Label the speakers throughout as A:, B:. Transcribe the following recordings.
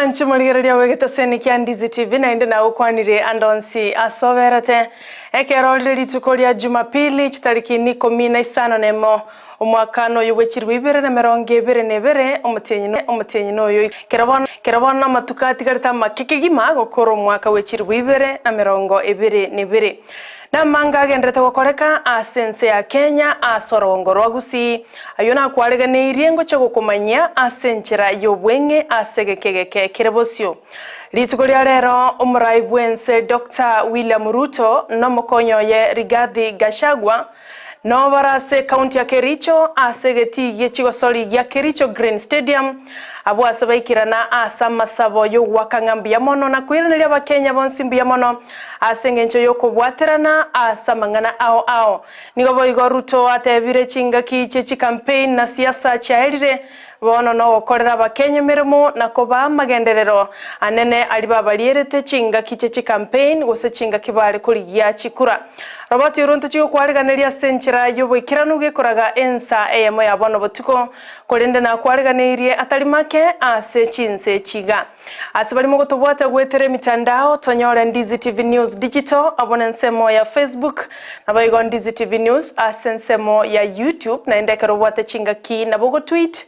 A: Mwanchi muligereria wegetaseni kia Ndizi TV na indi na ukwanire andonsi asoberete ekerorire rituko rya Jumapili chitariki 15 nemo umwakano yuwechirwe 2022 omutenyi noyo kerabona matukati garita makikigima gukora umwaka wechirwe 2022 na manga gendrete gukoreka asense ya Kenya asorongo rwa Gusii ayona kwareganirie ngo cyo gukomanya asenchera yobwenge asegekegeke kirebosyo rituko rya rero umuraibwense Dr. William Ruto no mukonyo ye Rigathi Gachagua no barase county ya Kericho asegeti yechigosori ya Kericho Green Stadium abo asabaikirana asama sabo yo wakangambia mono na kwiranira abakenya bonsimbia mono asengencho yo kubwaterana asamangana ao nigo Igor Ruto atebire chingaki chechi campaign na siasa chairire bono no okorera abakenya mirimo na koba magenderero anene alibabalierete chingaki chechi campaign gose chingaki bari kurigia chikura Robert Uruntu chigo kwariganiria senchera yobwikiranu gikoraga ensa eyemo ya bono botuko korende na kwariganirie atalimake ase Chinsa chiga asibalimo gotobwata gwetere mitandao tonyore Ndizi TV News Digital abonensemo ya Facebook na bayigo Ndizi TV News asensemo ya YouTube na endekero bwate chingaki na bogo tweet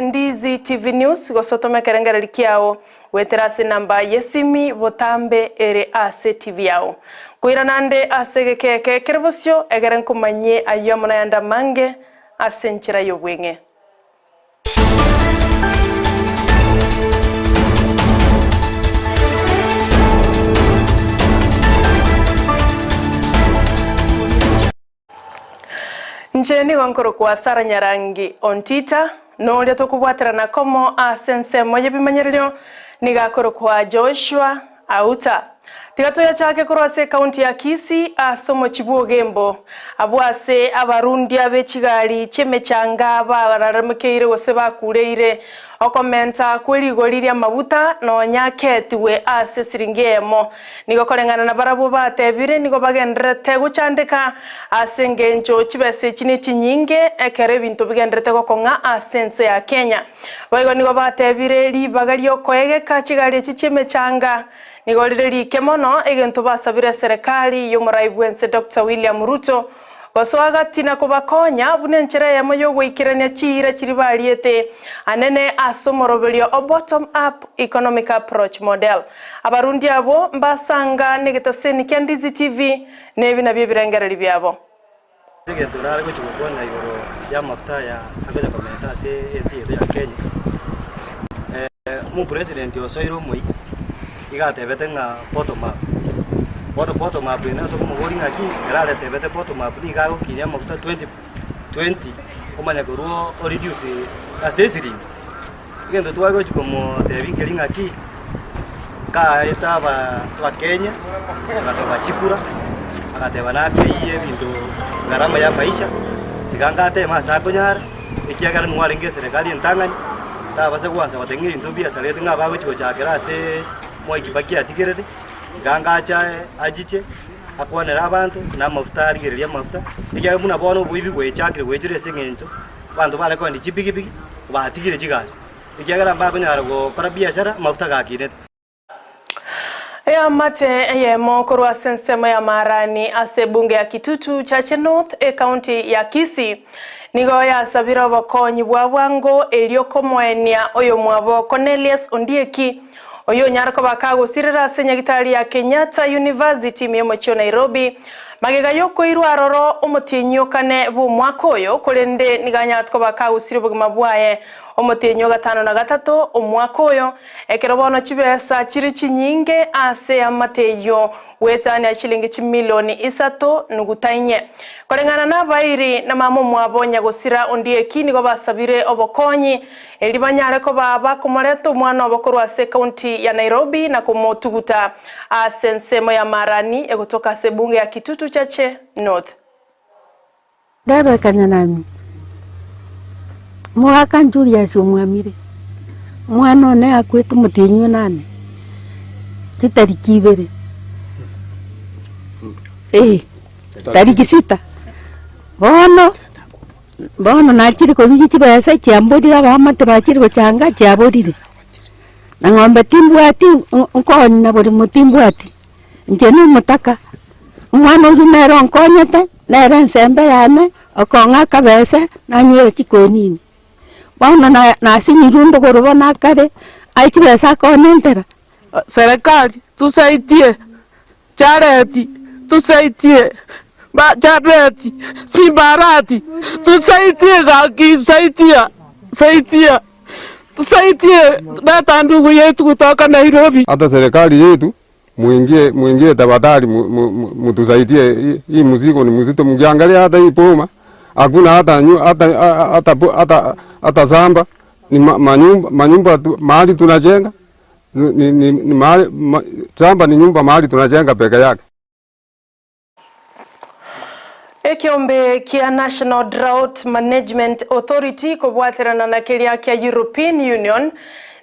A: @Ndizi TV News gosotome kerengera likiao weterase namba yesimi botambe ere ase TV yao kuiranande asegekeke kerebosyo egeren kumanye ayomona yanda mange asenchira yobwenge Njeni gonkoro kwa Sara Nyarangi Ontita no lya tokubwaterana komo asense moye bimanyererio nigakoro kwa Joshua Auta Tigatoya chake kurwase county ya Kisii asomo chibuogembo abwase abarundi abechigali chemechanga bararamekeire gose bakureire okomenta kwirigoriria mabuta no nyaketiwe ase siringemo nigo korengana na barabo batebire nigo bagendrete guchandika asengencho chibese chini chinyinge ekere bintu bigendrete gokonga asense ya Kenya baigo nigo batebire libagario koegeka chigali chichemechanga nigorire likemono egento basabire serikali y'umuraibwense Dr. William Ruto baswagatina kubakonya bunenchera yamo yo gwikirania chira chiribaliete anene asomoroberio o bottom up economic approach model abarundi abo mbasanga negetaseni kya Ndizi TV nebi nabye birengereri byabo
B: egento rari go chukubona igoro ya mafuta ya abeja komenta se yetu ya Kenya mu president osoiro moi igatebete nga bottom up bottom up ina to kumugori ngaki erale tebete bottom up ni gago kinya mafuta 2020 kumanya goruo o reduce asesiri igendo twago chikomo tebikeri ngaki ka etaba wa Kenya basaba chikura agateba nake iye bintu garama ya maisha tiganga tema sakonyara ikiagara nwalenge serikali ntangani tabase kwanza watengiri ntubia salete nga bago chiko chakera se Kibaki atigirere gangacha ajiche akwanera abantu na mafuta arigereria mafuta igiye muna bono buibi gwechakire gwejire sengento bantu bale ko ndi chipigipigi batigire jigasi igiye mba kunyara go kora biashara mafuta gakire mate yemo korwa sensema ya marani ase bunge ya Kitutu Chache North county ya Kisii nigo ya sabira bakonyi bwabwango elio komwenia oyo mwabo Cornelius Ondieki oyo nyarako bakago sirira senyagitari ya Kenyatta University myemocho Nairobi magega yoko irwaroro omutinyo kane bu mwakoyo kolende niganyatko bakago siribuga mabwaye omutinyo 5 na 3 omwakoyo ekerobono chibesa chiri chinyinge ase amateyo wetani ya shilingi chimilioni 3 nugutainye kolengana na bairi na mamo mwabonya gosira Ondieki nigo basabire obokonyi elibanyare ko baba kumoreto mwana obokorwa se county ya Nairobi na kumotuguta asensemo ya marani egotoka se bunge ya Kitutu Chache North
C: Daba kanyanami mwaka njuri si umwamire mwana ne akwetu mutinyo nane kitariki 2 tariki 6 bono nakiri ko biki kibasa cyambodira bamate bakiri ko cyanga cyaborire na ng'ombe timbwati nkoni na buri mutimbwati njeni mutaka mwana uzinero nkonyete nere nsembe yane okonga kabese na nyere chikonini bwana na sinyirundo gorobona kare aichibesa konentera.
D: Serikali tusaidie, charity tusaidie, charity simbarati tusaidie, gaki saidia tusaidie data ndugu yetu kutoka Nairobi.
E: Hata serikali yetu muingie tafadhali, mtusaidie. Hii mzigo ni mzito, mkiangalia hata hii boma hakuna hata shamba, ni manyumba mahali tunajenga ni mahali shamba ni nyumba mahali tunajenga peke yake.
B: Ekiombe kia National Drought Management Authority kubwatirana na kiria kia European Union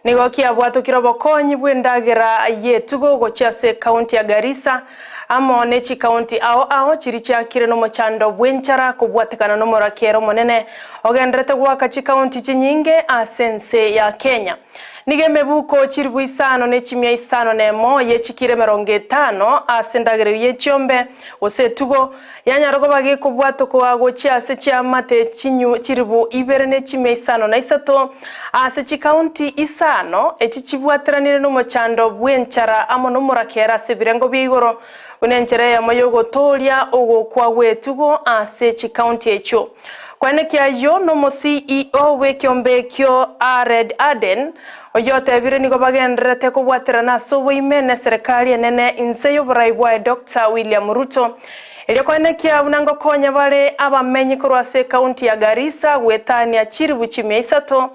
B: nigo kia bwatukira bokonyi bwendagira yetugo gochase county ya Garissa amo nechi county ao chiri chiakire no mochando bwenchara kubwatikana no morakero monene ogendrete gwaka chi county chinyinge asense ya Kenya. Nigemebuko chiribu isano nechimia isano nemo yechikire 50 asendagire yechiombe osetugo yanyarogo bage kubwato kwa gochiase chiamate chinyu chiribu ibere nechimia isano na isato asechi county isano echichibwatiranire no mochando bwenchara amo no morakera sebirengo bigoro unenchere ya mayogo tolia ogo kwa wetugo asechi county echo. Kwane kia yo no mo CEO wekiombe kyo Red Aden oyote vire niko bagendrete kubwatirana sobo imene serikali enene inseyo buraibwa Dr. William Ruto elio kwane kia unango konya bale abamenyi kurwase county ya Garissa gwetania chiribu chimia isato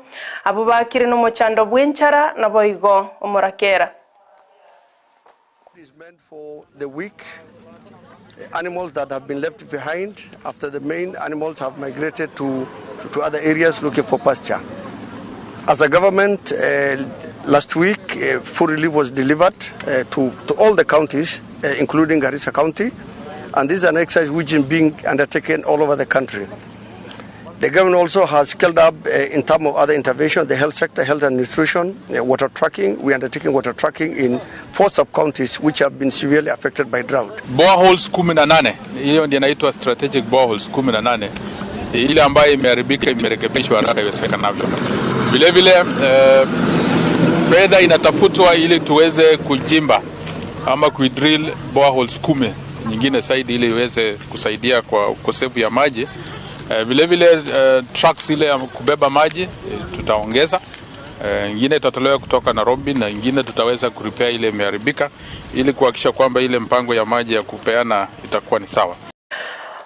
B: abubakire no mochando bwenchara na boigo omorakera.
F: It is meant for the weak animals that have been left behind after the main animals have migrated to other areas looking for pasture. As a government, last week food relief was delivered to all the counties, including Garissa County, and this is an exercise which is being undertaken all over the country. The government also has scaled up in terms of other interventions, the health sector, health and nutrition, water tracking. We are undertaking water tracking in 4 sub-counties which have been severely affected by drought.
G: Boreholes 18, hiyo ndio inaitwa strategic boreholes 18, ile ambayo imeharibika imerekebishwa haraka iwezekanavyo. Vile vile fedha inatafutwa ili tuweze kujimba ama kuidrill boreholes 10 nyingine zaidi ili iweze kusaidia kwa ukosefu ya maji. Vile vile trucks ile ya kubeba maji tutaongeza, nyingine itatolewa kutoka Nairobi na nyingine tutaweza kurepair ile imeharibika ili kuhakikisha kwamba ile mpango ya maji ya kupeana itakuwa ni sawa.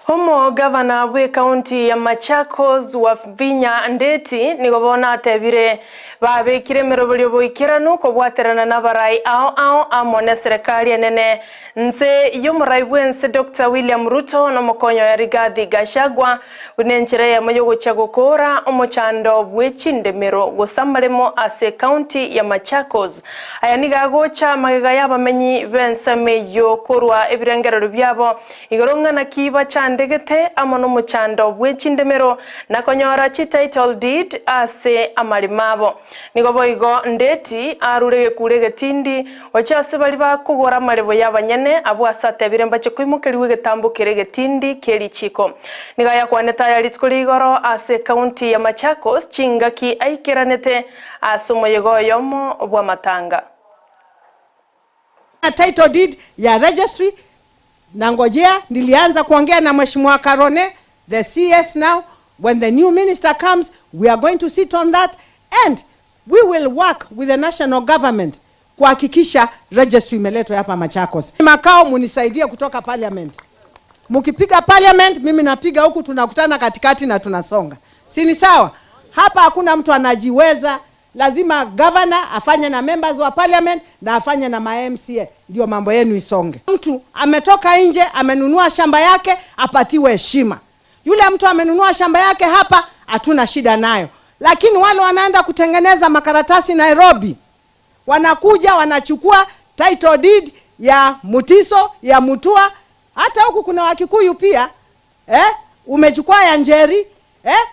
B: Homo governor we county ya Machakos wa Vinya Ndeti nigobona atebire babekire merobyo boikirano kubwaterana na barai ao amone serikali enene nse yomurai bwense Dr. William Ruto no mokonyo ya Rigathi Gachagua unenchere ya moyogo chagokora omochando bwechindemero gosamaremo ase county ya Machakos ayaniga gocha magega yabamenyi bensameyo korwa ebirengerero byabo igoronga na kiba chandegete amono mochando bwechindemero nakonyora chi title deed ase amalimabo nigoboigo Ndeti arurege kurege tindi wachase bali bakugora marebo yabanyene abwasate birembache kwimukeriwe getambo kerege tindi keri chiko nigaya kwaneta ya litkuligoro ase county ya Machakos chingaki aikiranete asomoyego yomo bwa matanga
H: title deed ya registry nangojea nilianza kuongea na mheshimiwa Karone the CS. Now when the new minister comes we are going to sit on that and we will work with the national government kuhakikisha registry imeletwa hapa Machakos. Makao munisaidia kutoka parliament. Mukipiga parliament mimi napiga huku, tunakutana katikati na tunasonga. Si ni sawa? Hapa hakuna mtu anajiweza, lazima governor afanye na members wa parliament na afanye na MCA ndio mambo yenu isonge. Mtu ametoka nje amenunua shamba yake apatiwe heshima. Yule mtu amenunua shamba yake hapa hatuna shida nayo. Lakini wale wanaenda kutengeneza makaratasi Nairobi, wanakuja wanachukua title deed ya Mutiso, ya Mutua, hata huku kuna Wakikuyu pia, umechukua ya Njeri,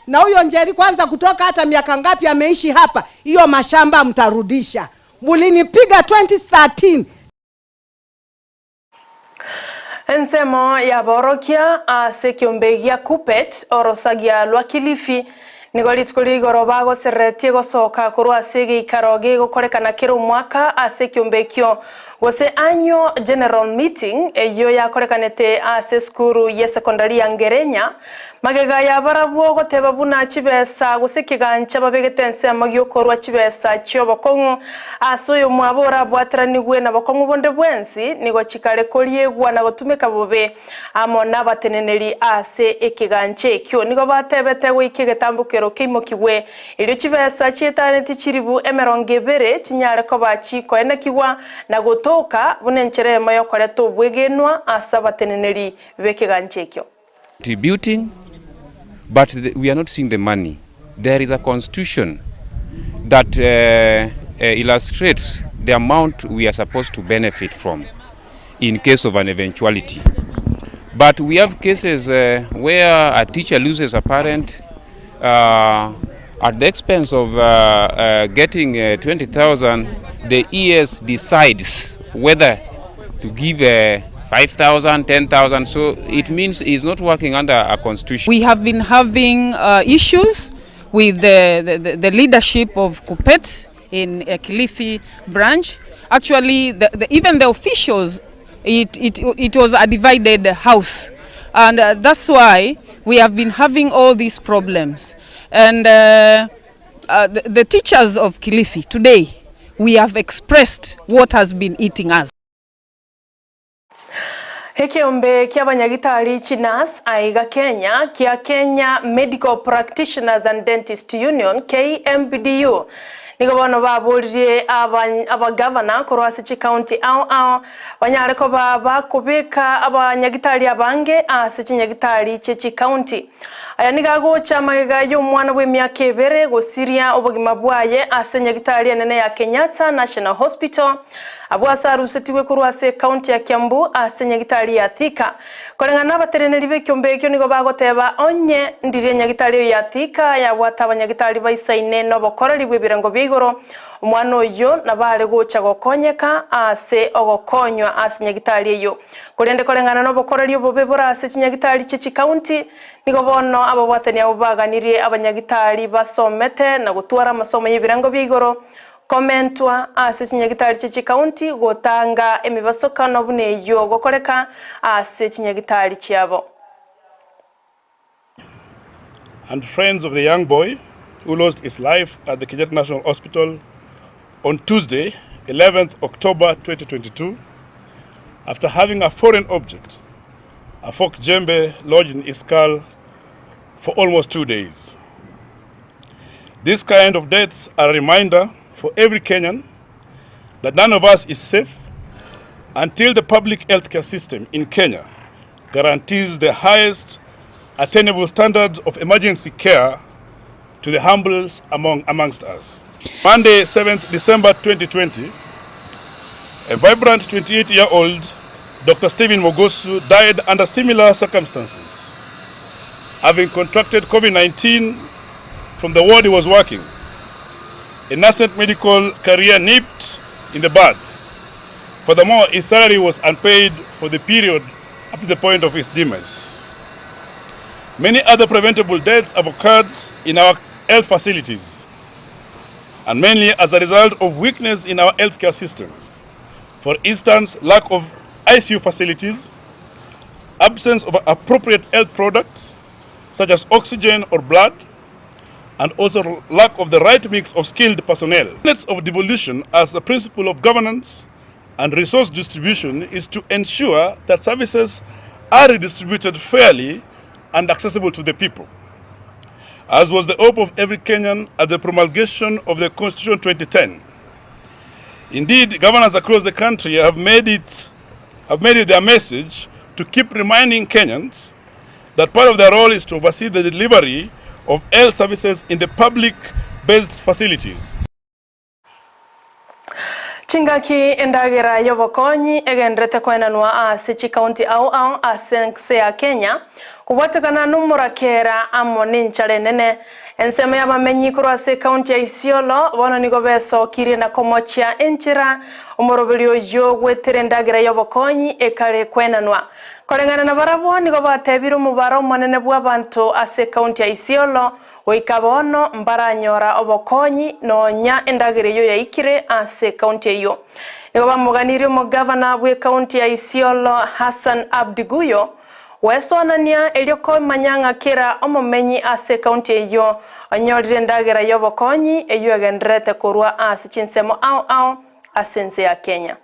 H: na huyo Njeri kwanza kutoka hata miaka ngapi ameishi hapa, hiyo mashamba mtarudisha. mulinipiga 2013.
B: Ensemo ya borokia ase kiombegia kupet orosagia lwa Kilifi nigorit kuri goroba go serretie go soka kuru ase geikaroge go korekana kero mwaka ase kiombekio gose anyo general meeting eyo ya korekanete ase skuru ye secondary ya Ngerenya magega ya barabwo goteba buna chibesa gose kigancha babegetense amagyo korwa chibesa chyo bokongo asoyo mwabora bwateranigwe na bokongo bonde bwensi nigo chikare koriegwa na gotumeka bobe amona bateneneri ase ekiganche kyo nigo batebete we ikigetambukero kimokiwe iryo chibesa chitaneti chiribu emerongevere chinyare ko bachiko enakiwa na gotoka bunenchere mayo koreto bwegenwa asa bateneneri bekiganche kyo
I: contributing, but we are not seeing the money. There is a constitution that illustrates the amount we are supposed to benefit from in case of an eventuality. But we have cases where a teacher loses a parent at the expense of getting 20,000. The ES decides whether to give 5,000, 10,000, so it means it's not working under a constitution.
J: We have been having issues with the leadership of Kupet in Kilifi branch. Actually, even the officials, it was a divided house, and that's why we have been having all these problems. And the teachers of Kilifi today, we have expressed what has been eating us.
B: Hekiombe kia banyagitari chinas aiga Kenya kia Kenya Medical Practitioners and Dentist Union KMPDU nigo bano baburie abagavana korwase chi county ao banyare ko bakubika abanyagitari abange ase chinyagitari chi county aya nigago chamagega yo mwana we myaka ebere gosiria obogima bwaye ase nyagitari enene ya Kenyatta National Hospital abwasa rusetiwe kurwase county ya Kiambu ase nyagitari ya Thika korengana batereneri bekyombe nigo bagoteba onye ndire nyagitari ya Thika ya bwata abanyagitari baisaine no bokorori bwebirango bigoro umwana oyo nabare gocha gokonyeka ase ogokonywa ase nyagitari eyo korende korengana no bokorori obobebora ase chinyagitari chi county nigo bono abo bwatani abo baganirie abanyagitari basomete na gutwara amasomo y'ebirango bigoro komentwa ase chinyagitari chi county gotanga emibasokano bune yo gokoreka ase chinyagitari chiabo.
K: And friends of the young boy who lost his life at the Kenyatta National Hospital on Tuesday, 11th October 2022, after having a foreign object, a fork jembe, lodged in his skull for almost 2 days. These kind of deaths are a reminder for every Kenyan that none of us is safe until the public healthcare system in Kenya guarantees the highest attainable standards of emergency care to the humbles amongst us. Monday, 7th December 2020, a vibrant 28-year-old Dr. Stephen Mogosu died under similar circumstances, having contracted COVID-19 from the ward he was working. A nascent medical career nipped in the bud. Furthermore, his salary was unpaid for the period up to the point of his demise. Many other preventable deaths have occurred in our health facilities, and mainly as a result of weakness in our healthcare system. For instance, lack of ICU facilities, absence of appropriate health products such as oxygen or blood, and also lack of the right mix of skilled personnel. The tenets of devolution as the principle of governance and resource distribution is to ensure that services are redistributed fairly and accessible to the people, as was the hope of every Kenyan at the promulgation of the Constitution 2010. Indeed, governors across the country have made it their message to keep reminding Kenyans that part of their role is to oversee the delivery of health services in the public-based facilities.
B: Chingaki endagera yobokonyi egendrete kwenanwa ase chi county au ase ya Kenya kubatakana numurakera amo ninchale nene ensema ya bamenyi kurwase county ya Isiolo bono nigo besokire na komochia enchira umorobeli oyo gwetere ndagira yobokonyi ekare kwenanwa korengana na barabo nigo batebira umubaro monene bw'abantu ase county ya Isiolo oikabono mbaranyora obokonyi nonya endagira yo yaikire ase county yo nigo bamuganire mu governor bwe county ya Isiolo Hassan Abdiguyo wesonania elioko manyanga kira omumenyi ase county yo onyorire ndagira yobokonyi eyo agendrete kurwa ase Chinsemo au asense ya Kenya.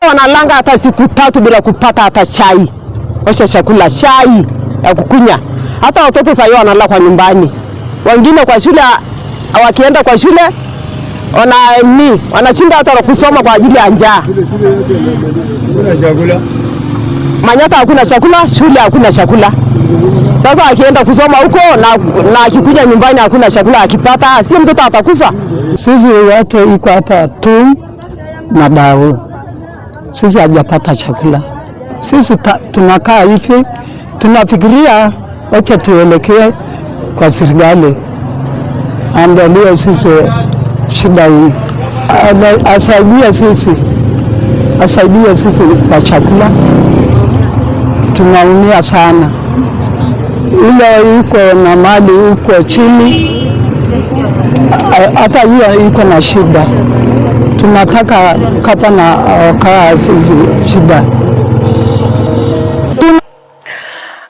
L: Wanalanga hata siku 3 bila kupata hata chai. Osha chakula chai ya kukunya. Hata watoto sasa wanalala kwa nyumbani. Wengine kwa shule wakienda kwa shule wanachinda hata kusoma kwa ajili ya njaa. Manyata hakuna chakula, shule hakuna chakula. Sasa akienda kusoma huko na akikuja nyumbani hakuna chakula akipata, sio mtoto atakufa.
C: Sisi wote iko hapa tu na dawa. Sisi hajapata chakula. Sisi tunakaa hivi, tunafikiria wacha tuelekee kwa serikali. Angalia sisi shida hii. Asaidia sisi kwa chakula. Tunaumia sana. Ile iko na mali huko chini, hata hiyo iko na shida. Tunataka kapa na kazi shida.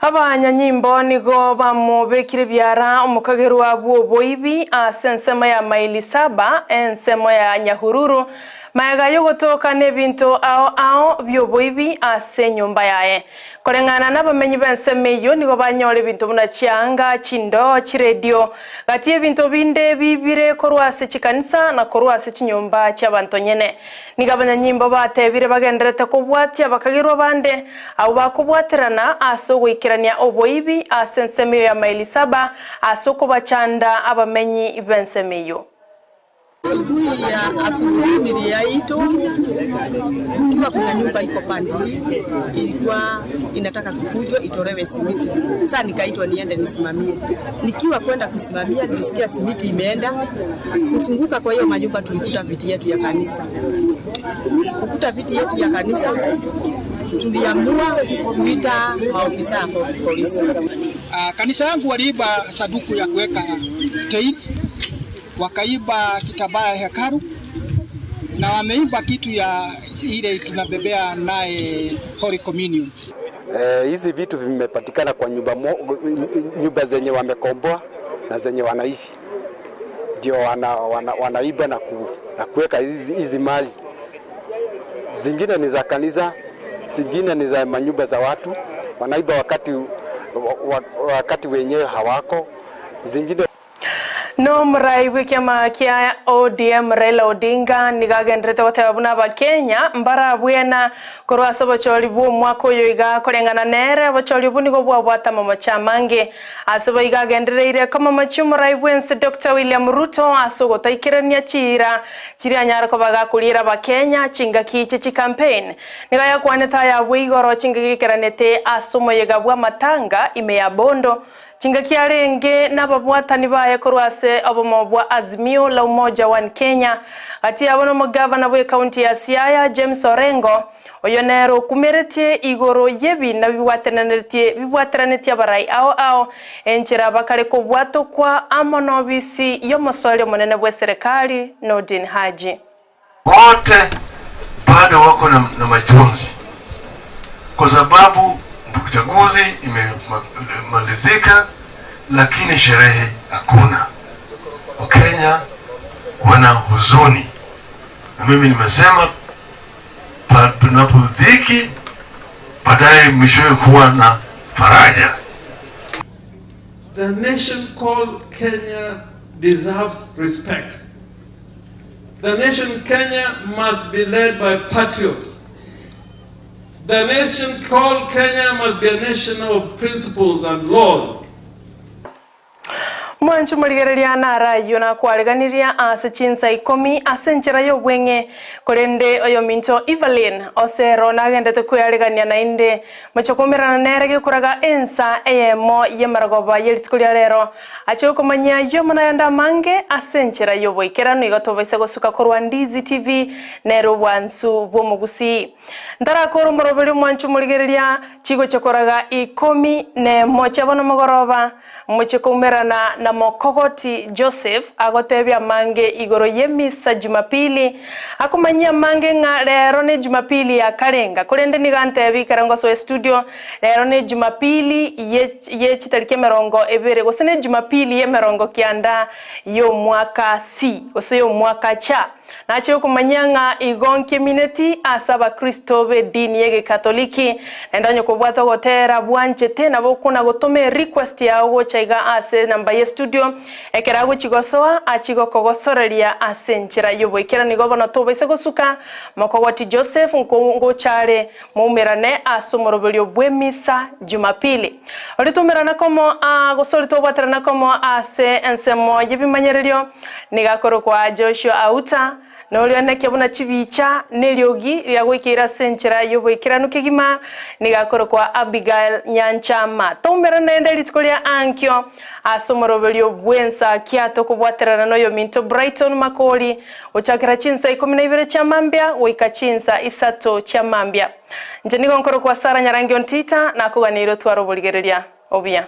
B: Abanyanyimbo nigo bamubekire byara omukagero wabo boibi asensema ya maili 7 ensemo ya Nyahururu maega yogotoka nebinto ao byoboibi ase nyumba yae korengana nabamenyi bensemeyo nigo banyore bintu buna chianga chindo chiredio gati ebintu binde bibire korwase chikanisa na korwase chinyumba cy'abantu nyene niga abanyanyimbo batebire bagenderete kubwatia bakagirwa bande abo bakubwaterana aso gwikirania oboibi ase nsemeyo ya maili 7 aso kubachanda abamenyi bensemeyo.
M: Asubuhi niliyaito ikiwa kuna nyumba iko pande ilikuwa inataka kufujwa itolewe simiti. Sasa nikaitwa niende nisimamie. Nikiwa kwenda kusimamia nilisikia simiti imeenda kusunguka, kwa hiyo majumba tulikuta viti yetu ya kanisa. Kukuta viti yetu ya kanisa tuliamua kuita maofisa ya polisi.
N: Kanisa yangu waliiba saduku ya kuweka teit, wakaiba kitabaya hekaru na wameiba kitu ya ile tunabebea naye Holy Communion.
O: Hizi vitu vimepatikana kwa nyumba zenye wamekomboa na zenye wanaishi. Ndio wanaiba na kuweka hizi mali. Zingine ni za kanisa, zingine ni za manyumba za watu. Wanaiba wakati wenyewe hawako. Zingine
B: no mrai wikema kia ODM Raila Odinga nigagendrete batebabuna ba Kenya mbara bwena korwasa bacholi bu mwako yoiga korengana nere bacholi bu nigo bwabwata mama chamange asaba igagendereire kama machumurai bwense Dr. William Ruto asogo taikirania chira anyara ko baga kulira ba Kenya chinga kiche campaign nigaya kwaneta ya bwigoro chinga kikiranete asumo yega bwa matanga ime ya bondo chinga kiarenge nababwatani baye korwase abomo bwa Azimio la Umoja wa Kenya ati abono mugavana bwe county ya Siaya James Orengo oyonero kumeretie igoro yebi na bibwateraneti abarai ao enchira bakare ko bwato kwa amonobisi yomosole monene bwe serikali Nordin Haji
P: wote bado wako na majonzi kwa sababu uchaguzi imemalizika lakini sherehe hakuna. Wakenya wana huzuni. Na mimi nimesema tunapodhiki baadaye mwishowe kuwa na faraja.
Q: The nation called Kenya deserves respect. The nation Kenya must be led by patriots. The nation called Kenya must be a nation of principles and laws.
B: Mwanchu murigereria nara yona kwariganiria ase Chinsa Ikomi ase nchera yobwenge korende oyo minto Evelyn osero nagendete kuyarigania na inde machokomerana nerege kuraga ensa eyemo yemaragoba yeritikulia rero acho komanya yomana yanda mange ase nchera yobwekera nigotobaise gosuka korwa Ndizi TV nero bwansu bwo Gusii ndara koro morobeli mwanchu murigereria chigo chokoraga Ikomi ne mocha bono mogoroba muchikomerana na mokogoti Joseph agotebya mange igoro yemisa Jumapili akumanyia mange nga rero ne Jumapili ya karenga kurende nigantebi karango so studio rero ne Jumapili ye chitarike merongo ebere gosene Jumapili ye merongo kianda yo mwaka si gose yo mwaka cha nache kumanyanga igonke mineti asaba Kristo be dini yege Katoliki ndanyo kubwato gotera bwanje tena bokuna gotome request yawo chaiga ase namba ye studio ekerago chigosoa achigo kogosoreria ase nchira yobo ikera nigobono tobaise gosuka makogoti Joseph nkongo chare mumerane asomorobelio bwemisa Jumapili oritumerana komo gosorito bwaterana komo ase ensemo yebimanyererio nigakoro kwa Joshua Auta Nolio nekebuna chibicha neliogi lyagwikira senchera yobwekira nukigima nigakoro kwa Abigail Nyanchama tomera nende litikolia ankyo asomorobelio bwensa kiato kubwaterana noyo minto Brighton Makoli uchakira Chinsa 12 cha mambia wika Chinsa isato cha mambia njenigo nkoro kwa Sara Nyarangi Ontita na kuganiro twaroboligereria obia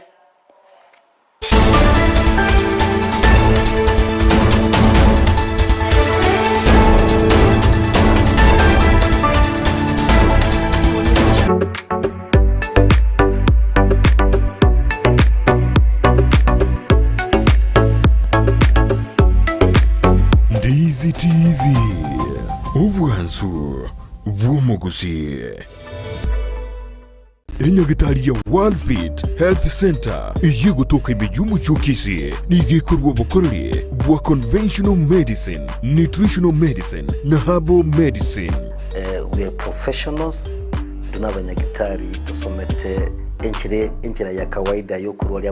R: Ndizi TV ubwansu bwo Gusii Enyagitari ya World Fit Health Center iyi gutoka imijyumu cy'Kisii nigikorwa bukorere bwa conventional medicine, nutritional medicine na herbal medicine.
S: We are professionals tunabanyagitari tusomete enchira ya kawaida yo kurwali